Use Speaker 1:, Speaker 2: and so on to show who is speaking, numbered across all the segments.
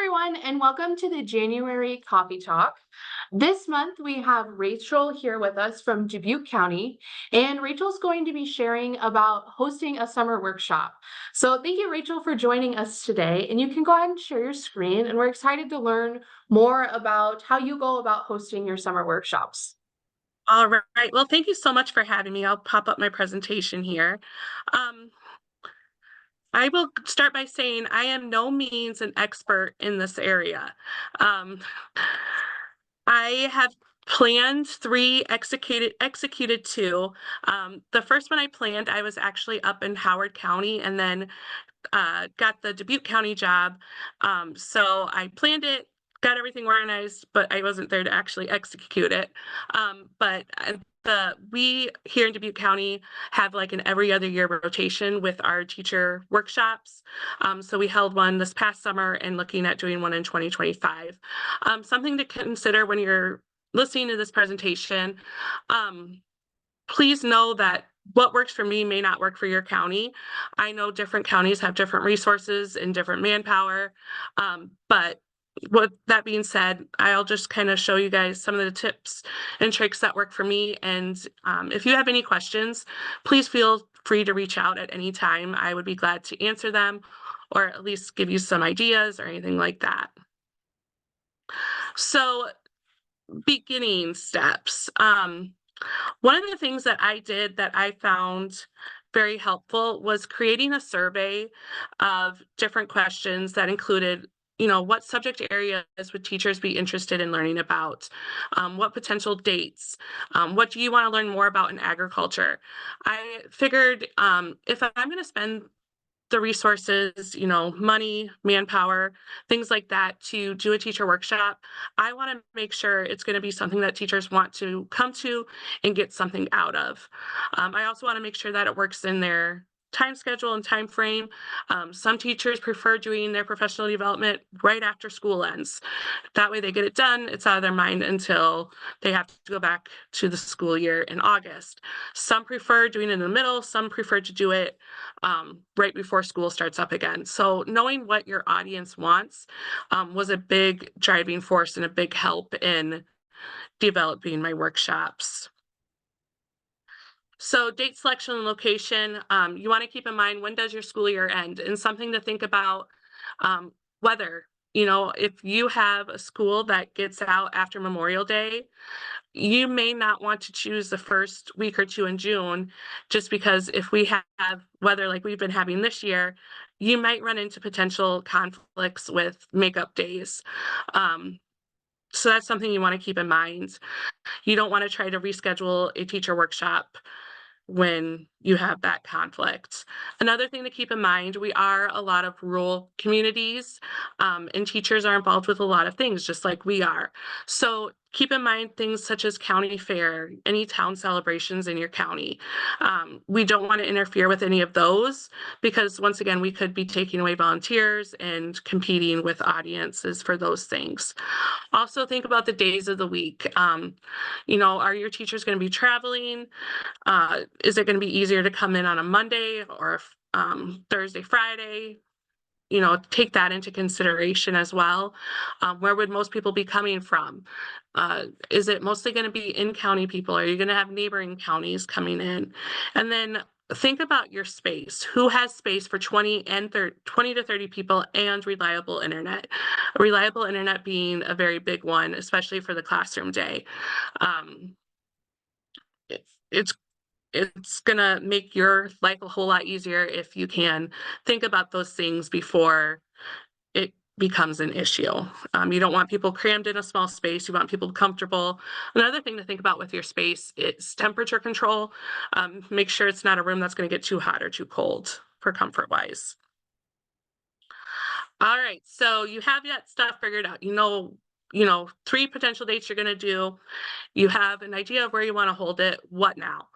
Speaker 1: everyone, and welcome to the January Coffee Talk. This month, we have Rachel here with us from Dubuque County, and Rachel's going to be sharing about hosting a summer workshop. So, thank you, Rachel, for joining us today. And you can go ahead and share your screen, and we're excited to learn more about how you go about hosting your summer workshops.
Speaker 2: All right. Well, thank you so much for having me. I'll pop up my presentation here. Um, I will start by saying I am no means an expert in this area. Um, I have planned three, executed two. The first one I planned, I was actually up in Howard County, and then got the Dubuque County job. So I planned it, got everything organized, but I wasn't there to actually execute it. But we here in Dubuque County have like an every other year rotation with our teacher workshops. So we held one this past summer and looking at doing one in 2025. Something to consider when you're listening to this presentation. Um, Please know that what works for me may not work for your county. I know different counties have different resources and different manpower. But with that being said, I'll just kind of show you guys some of the tips and tricks that work for me. And if you have any questions, please feel free to reach out at any time. I would be glad to answer them or at least give you some ideas or anything like that. So, beginning steps. One of the things that I did that I found very helpful was creating a survey of different questions that included, what subject areas would teachers be interested in learning about? What potential dates? What do you want to learn more about in agriculture? I figured if I'm going to spend the resources, money, manpower, things like that to do a teacher workshop, I want to make sure it's going to be something that teachers want to come to and get something out of. I also want to make sure that it works in their time schedule and time frame. Some teachers prefer doing their professional development right after school ends. That way they get it done, it's out of their mind until they have to go back to the school year in August. Some prefer doing it in the middle, some prefer to do it right before school starts up again. So knowing what your audience wants was a big driving force and a big help in developing my workshops. So date selection and location, you want to keep in mind, when does your school year end? And something to think about, weather. If you have a school that gets out after Memorial Day, you may not want to choose the first week or two in June, just because if we have weather like we've been having this year, you might run into potential conflicts with makeup days. Um, so that's something you want to keep in mind. You don't want to try to reschedule a teacher workshop when you have that conflict. Another thing to keep in mind, we are a lot of rural communities, and teachers are involved with a lot of things, just like we are. So keep in mind things such as county fair, any town celebrations in your county. We don't want to interfere with any of those because, once again, we could be taking away volunteers and competing with audiences for those things. Also, think about the days of the week. Are your teachers going to be traveling? Is it going to be easier to come in on a Monday or Thursday, Friday? Take that into consideration as well. Where would most people be coming from? Is it mostly going to be in-county people? Are you going to have neighboring counties coming in? And then think about your space. Who has space for 20 to 30 people and reliable internet? Reliable internet being a very big one, especially for the classroom day. Um, it- it's it's gonna make your life a whole lot easier if you can think about those things before it becomes an issue. You don't want people crammed in a small space. You want people comfortable. Another thing to think about with your space is temperature control. Make sure it's not a room that's going to get too hot or too cold for comfort wise. All right, so you have that stuff figured out. Three potential dates you're going to do. You have an idea of where you want to hold it. What now?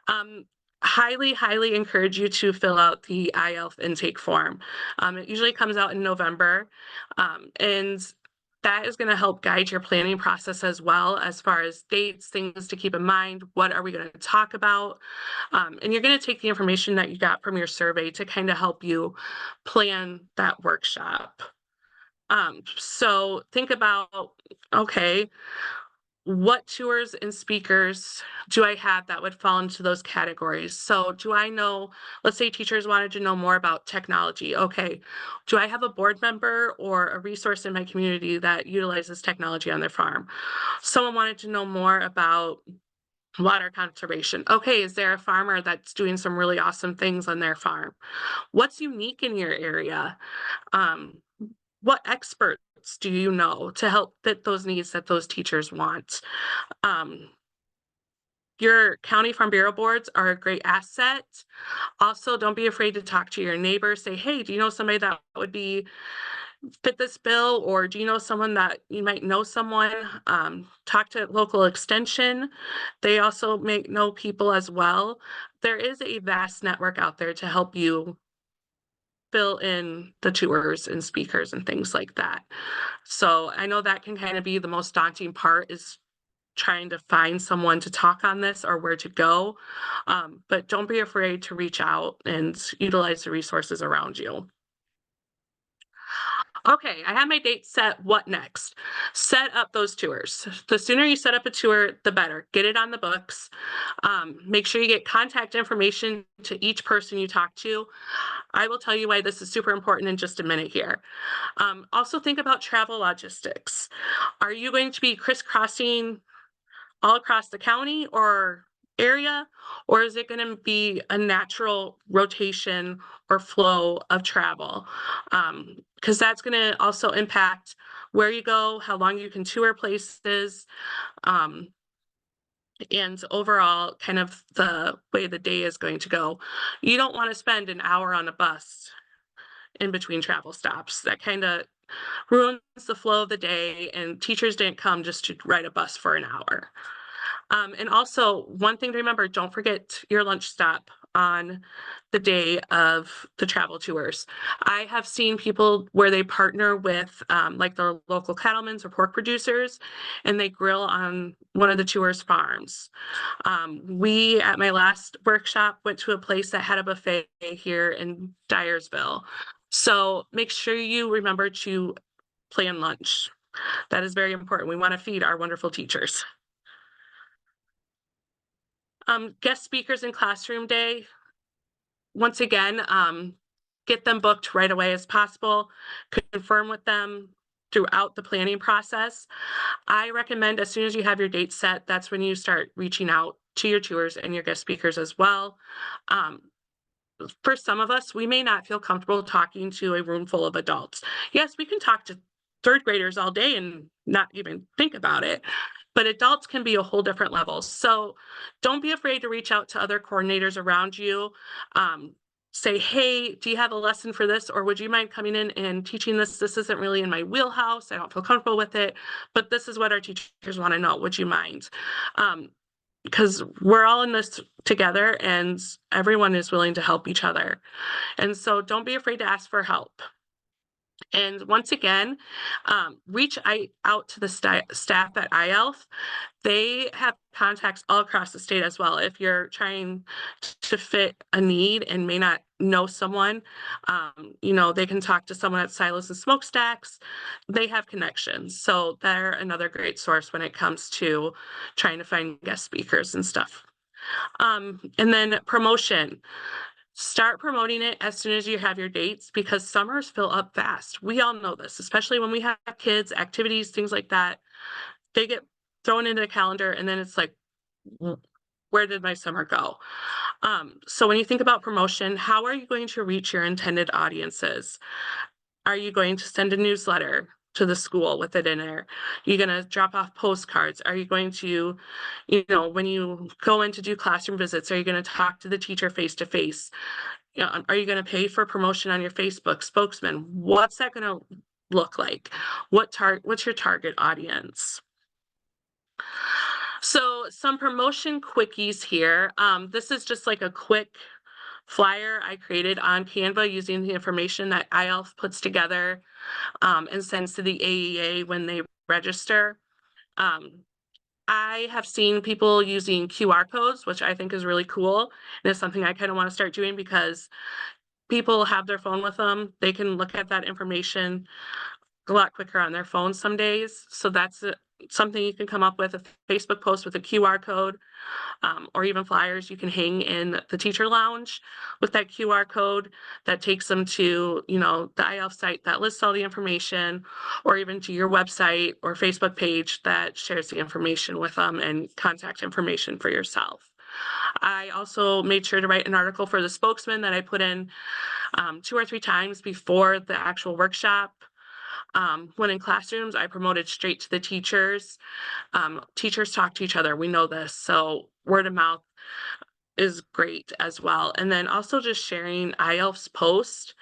Speaker 2: Um, highly encourage you to fill out the IELTS intake form. It usually comes out in November, and that is going to help guide your planning process as well, as far as dates, things to keep in mind. What are we going to talk about? And you're going to take the information that you got from your survey to kind of help you plan that workshop. So think about, okay, what tours and speakers do I have that would fall into those categories? So, do I know, let's say teachers wanted to know more about technology. Okay, do I have a board member or a resource in my community that utilizes technology on their farm? Someone wanted to know more about water conservation. Okay, is there a farmer that's doing some really awesome things on their farm? What's unique in your area? Um, what experts do you know to help fit those needs that those teachers want? Um, your county farm bureau boards are a great asset. Also, don't be afraid to talk to your neighbors. Say, hey, do you know somebody that would be fit this bill? Or do you know someone that you might know someone? Talk to local extension. They also may know people as well. There is a vast network out there to help you fill in the tours and speakers and things like that. So I know that can kind of be the most daunting part is trying to find someone to talk on this or where to go. But don't be afraid to reach out and utilize the resources around you. Okay, I have my date set. What next? Set up those tours. The sooner you set up a tour, the better. Get it on the books. Make sure you get contact information to each person you talk to. I will tell you why this is super important in just a minute here. Also, think about travel logistics. Are you going to be crisscrossing all across the county or area, or is it going to be a natural rotation or flow of travel? Because that's going to also impact where you go, how long you can tour places, um, and overall kind of the way the day is going to go. You don't want to spend an hour on a bus in between travel stops. That kind of ruins the flow of the day, and teachers didn't come just to ride a bus for an hour. And also, one thing to remember, don't forget your lunch stop on the day of the travel tours. I have seen people where they partner with like the local cattlemen's or pork producers, and they grill on one of the tours' farms. We, at my last workshop, went to a place that had a buffet here in Dyersville. So make sure you remember to plan lunch. That is very important. We want to feed our wonderful teachers. Guest speakers in classroom day, once again, get them booked right away as possible. Confirm with them throughout the planning process. I recommend as soon as you have your date set, that's when you start reaching out to your tours and your guest speakers as well. Um, for some of us, we may not feel comfortable talking to a room full of adults. Yes, we can talk to third graders all day and not even think about it, but adults can be a whole different level. So don't be afraid to reach out to other coordinators around you. Um, Say, hey, do you have a lesson for this? Or would you mind coming in and teaching this? This isn't really in my wheelhouse. I don't feel comfortable with it, but this is what our teachers want to know. Would you mind? Because we're all in this together and everyone is willing to help each other. And so don't be afraid to ask for help. And once again, reach out to the staff at IELF. They have contacts all across the state as well. If you're trying to fit a need and may not know someone, they can talk to someone at Silos and Smokestacks. They have connections. So they're another great source when it comes to trying to find guest speakers and stuff. And then promotion. Start promoting it as soon as you have your dates because summers fill up fast. We all know this, especially when we have kids, activities, things like that. They get thrown into the calendar and then it's like, where did my summer go? So when you think about promotion, how are you going to reach your intended audiences? Are you going to send a newsletter to the school with it in there? Are you going to drop off postcards? Are you going to, when you go in to do classroom visits, are you going to talk to the teacher face to face? Are you going to pay for promotion on your Facebook spokesman? What's that going to look like? What's your target audience? So some promotion quickies here. This is just like a quick flyer I created on Canva using the information that IELF puts together and sends to the AEA when they register. Um, I have seen people using QR codes, which I think is really cool. And it's something I kind of want to start doing because people have their phone with them. They can look at that information a lot quicker on their phones some days. So that's something you can come up with, a Facebook post with a QR code, or even flyers you can hang in the teacher lounge with that QR code that takes them to, the IELTS site that lists all the information, or even to your website or Facebook page that shares the information with them and contact information for yourself. I also made sure to write an article for the spokesman that I put in 2 or 3 times before the actual workshop. When in classrooms, I promoted straight to the teachers. Teachers talk to each other. We know this. So word of mouth is great as well. And then also just sharing IELTS posts.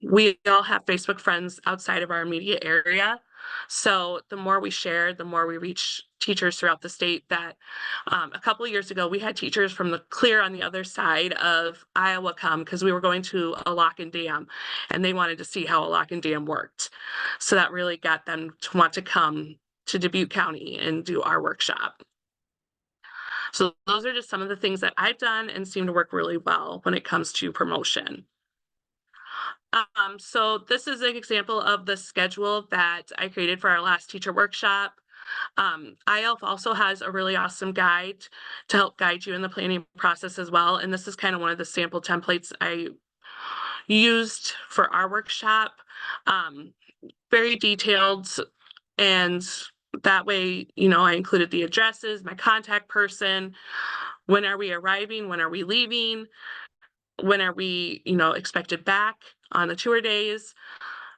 Speaker 2: We all have Facebook friends outside of our immediate area. So the more we share, the more we reach teachers throughout the state. That a couple of years ago, we had teachers from the clear on the other side of Iowa come because we were going to a lock and dam, and they wanted to see how a lock and dam worked. So that really got them to want to come to Dubuque County and do our workshop. So those are just some of the things that I've done and seem to work really well when it comes to promotion. So this is an example of the schedule that I created for our last teacher workshop. IELF also has a really awesome guide to help guide you in the planning process as well. And this is kind of one of the sample templates I used for our workshop. Very detailed, and that way, I included the addresses, my contact person, when are we arriving, when are we leaving, when are we, expected back on the tour days.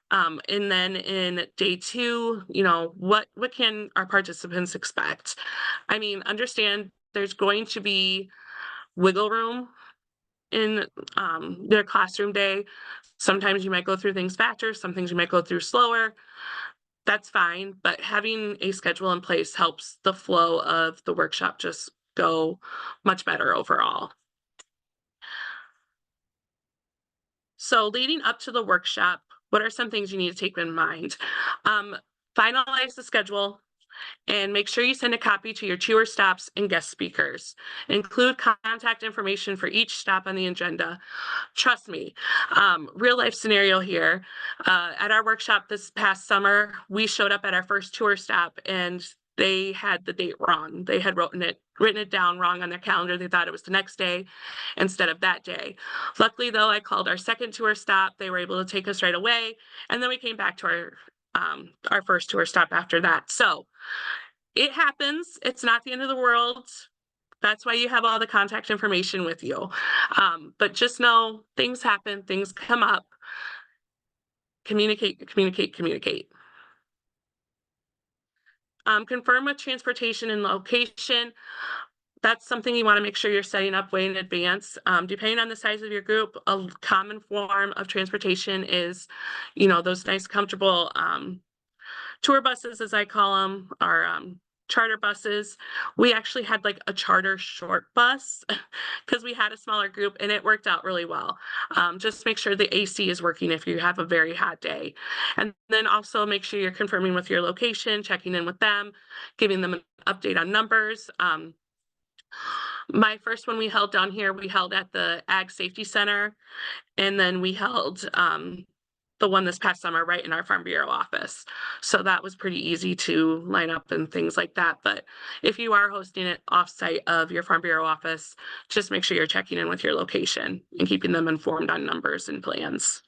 Speaker 2: And then in day 2, what can our participants expect? I mean, understand there's going to be wiggle room in their classroom day. Sometimes you might go through things faster, some things you might go through slower. That's fine, but having a schedule in place helps the flow of the workshop just go much better overall. So leading up to the workshop, what are some things you need to take in mind? Finalize the schedule and make sure you send a copy to your tour stops and guest speakers. Include contact information for each stop on the agenda. Trust me, real life scenario here. At our workshop this past summer, we showed up at our first tour stop and they had the date wrong. They had written it down wrong on their calendar. They thought it was the next day instead of that day. Luckily, though, I called our second tour stop. They were able to take us right away, and then we came back to our first tour stop after that. So it happens. It's not the end of the world. That's why you have all the contact information with you. But just know things happen, things come up. Communicate, communicate, communicate. Confirm with transportation and location. That's something you want to make sure you're setting up way in advance. Depending on the size of your group, a common form of transportation is, those nice, comfortable tour buses, as I call them, are charter buses. We actually had like a charter short bus because we had a smaller group and it worked out really well. Just make sure the AC is working if you have a very hot day. And then also make sure you're confirming with your location, checking in with them, giving them an update on numbers. My first one we held down here, we held at the Ag Safety Center, and then we held the one this past summer right in our Farm Bureau office. So that was pretty easy to line up and things like that. But if you are hosting it offsite of your Farm Bureau office, just make sure you're checking in with your location and keeping them informed on numbers and plans.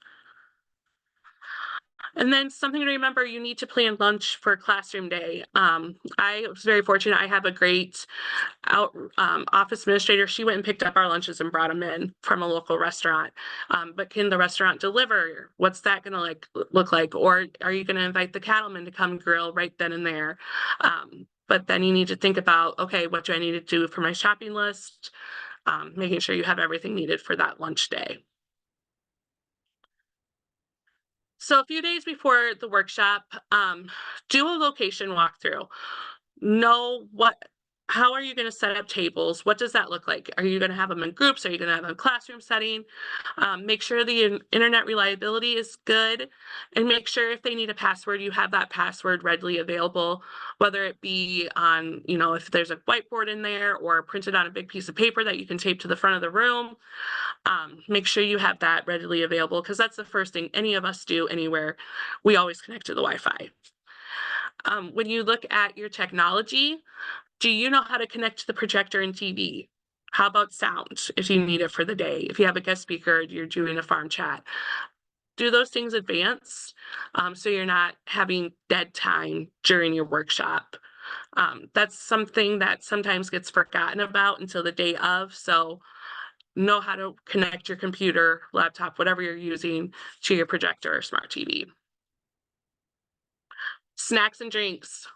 Speaker 2: And then something to remember, you need to plan lunch for classroom day. I was very fortunate. I have a great office administrator. She went and picked up our lunches and brought them in from a local restaurant. But can the restaurant deliver? What's that going to look like? Or are you going to invite the cattlemen to come grill right then and there? But then you need to think about, okay, what do I need to do for my shopping list? Making sure you have everything needed for that lunch day. So a few days before the workshop, do a location walkthrough. Know what How are you going to set up tables? What does that look like? Are you going to have them in groups? Are you going to have them in classroom setting? Make sure the internet reliability is good, and make sure if they need a password, you have that password readily available, whether it be on, if there's a whiteboard in there or printed on a big piece of paper that you can tape to the front of the room. Make sure you have that readily available, because that's the first thing any of us do anywhere. We always connect to the Wi-Fi. When you look at your technology, do you know how to connect to the projector and TV? How about sound if you need it for the day? If you have a guest speaker, you're doing a farm chat. Do those things advanced, so you're not having dead time during your workshop. That's something that sometimes gets forgotten about until the day of. So know how to connect your computer, laptop, whatever you're using, to your projector or smart TV. Snacks and drinks.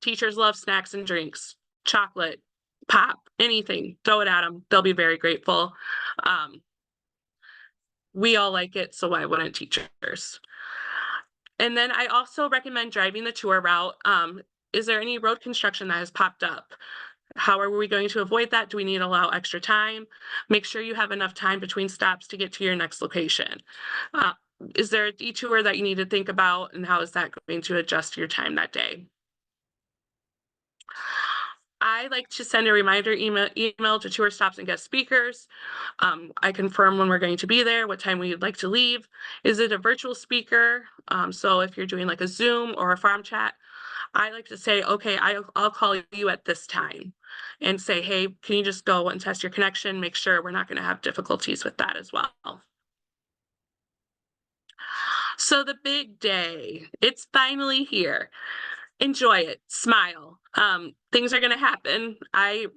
Speaker 2: Teachers love snacks and drinks, chocolate, pop, anything. Throw it at them. They'll be very grateful. Um, we all like it, so why wouldn't teachers? And then I also recommend driving the tour route. Is there any road construction that has popped up? How are we going to avoid that? Do we need to allow extra time? Make sure you have enough time between stops to get to your next location. Uh, is there a detour that you need to think about, and how is that going to adjust your time that day? I like to send a reminder email to tour stops and guest speakers. I confirm when we're going to be there, what time we'd like to leave. Is it a virtual speaker? So if you're doing like a Zoom or a farm chat, I like to say, okay, I'll call you at this time and say, hey, can you just go and test your connection? Make sure we're not going to have difficulties with that as well. So the big day, it's finally here. Enjoy it, smile. Things are going to happen. I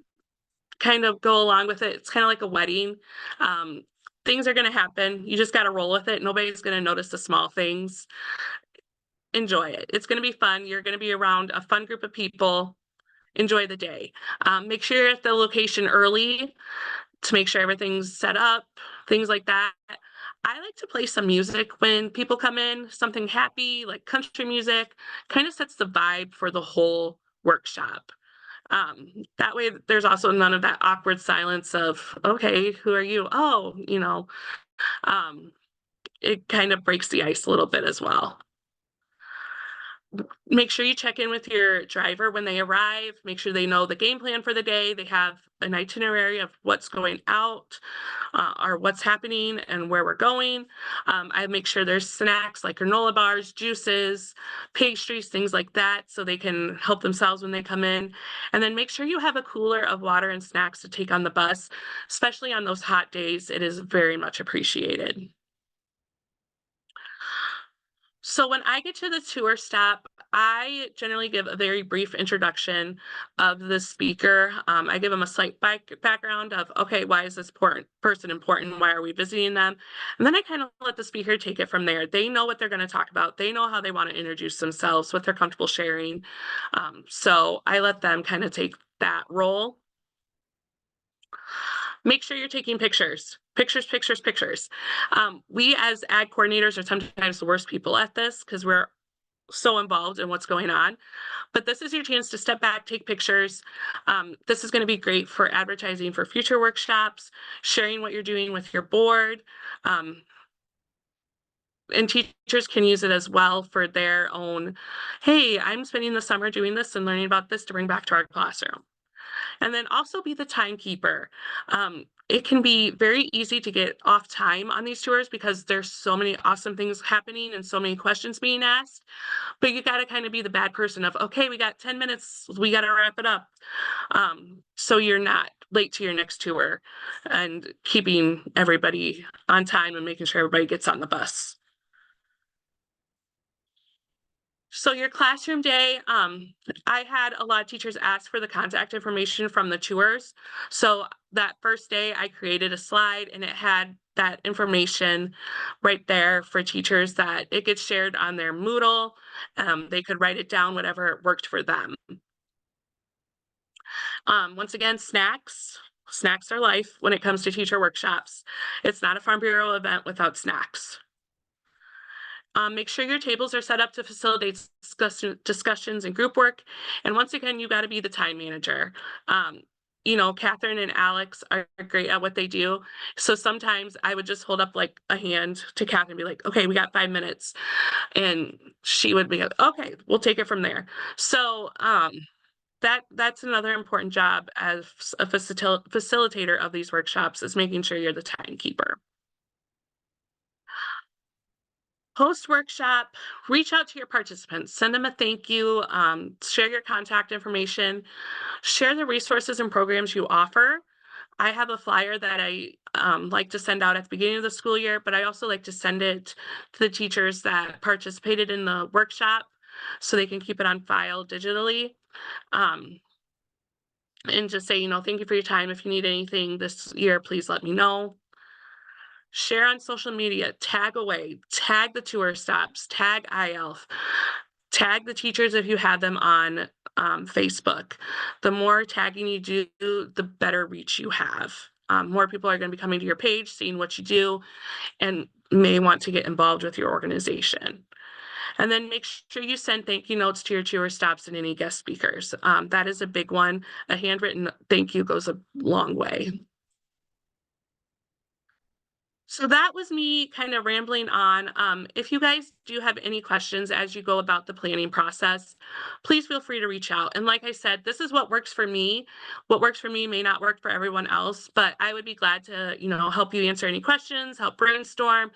Speaker 2: kind of go along with it. It's kind of like a wedding. Um, Things are going to happen. You just got to roll with it. Nobody's going to notice the small things. Enjoy it. It's going to be fun. You're going to be around a fun group of people. Enjoy the day. Make sure you're at the location early to make sure everything's set up, things like that. I like to play some music when people come in, something happy like country music, kind of sets the vibe for the whole workshop. That way, there's also none of that awkward silence of, okay, who are you? Oh, um, it kind of breaks the ice a little bit as well. Make sure you check in with your driver when they arrive. Make sure they know the game plan for the day. They have an itinerary of what's going out, or what's happening and where we're going. I make sure there's snacks like granola bars, juices, pastries, things like that, so they can help themselves when they come in. And then make sure you have a cooler of water and snacks to take on the bus, especially on those hot days. It is very much appreciated. So when I get to the tour stop, I generally give a very brief introduction of the speaker. I give them a slight background of, okay, why is this person important? Why are we visiting them? And then I kind of let the speaker take it from there. They know what they're going to talk about. They know how they want to introduce themselves, what they're comfortable sharing. So I let them kind of take that role. Make sure you're taking pictures. Pictures, pictures, pictures. We as ag coordinators are sometimes the worst people at this because we're so involved in what's going on. But this is your chance to step back, take pictures. This is going to be great for advertising for future workshops, sharing what you're doing with your board. And teachers can use it as well for their own, hey, I'm spending the summer doing this and learning about this to bring back to our classroom. And then also be the timekeeper. It can be very easy to get off time on these tours because there's so many awesome things happening and so many questions being asked. But you got to kind of be the bad person of, okay, we got 10 minutes, we got to wrap it up. So you're not late to your next tour, and keeping everybody on time and making sure everybody gets on the bus. So your classroom day, I had a lot of teachers ask for the contact information from the tours. So that first day I created a slide and it had that information right there for teachers that it gets shared on their Moodle. They could write it down, whatever worked for them. Once again, snacks. Snacks are life when it comes to teacher workshops. It's not a Farm Bureau event without snacks. Make sure your tables are set up to facilitate discussions and group work. And once again, you got to be the time manager. Um, Catherine and Alex are great at what they do. So sometimes I would just hold up like a hand to Catherine and be like, okay, we got 5 minutes. And she would be like, okay, we'll take it from there. So that's another important job as a facilitator of these workshops is making sure you're the timekeeper. Post workshop, reach out to your participants, send them a thank you, share your contact information, share the resources and programs you offer. I have a flyer that I like to send out at the beginning of the school year, but I also like to send it to the teachers that participated in the workshop so they can keep it on file digitally. Um, and just say, thank you for your time. If you need anything this year, please let me know. Share on social media, tag away, tag the tour stops, tag IELF, tag the teachers if you have them on Facebook. The more tagging you do, the better reach you have. More people are going to be coming to your page, seeing what you do, and may want to get involved with your organization. And then make sure you send thank you notes to your tour stops and any guest speakers. That is a big one. A handwritten thank you goes a long way. So that was me kind of rambling on. If you guys do have any questions as you go about the planning process, please feel free to reach out. And like I said, this is what works for me. What works for me may not work for everyone else, but I would be glad to, help you answer any questions, help brainstorm,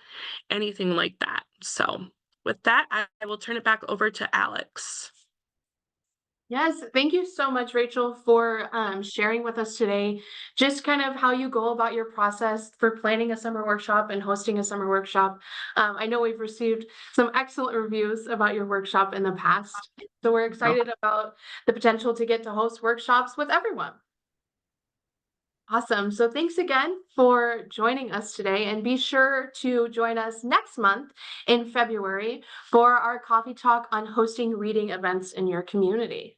Speaker 2: anything like that. So with that, I will turn it back over to Alex.
Speaker 1: Yes, thank you so much, Rachel, for sharing with us today just kind of how you go about your process for planning a summer workshop and hosting a summer workshop. I know we've received some excellent reviews about your workshop in the past, so we're excited about the potential to get to host workshops with everyone. Awesome. So thanks again for joining us today, and be sure to join us next month in February for our coffee talk on hosting reading events in your community.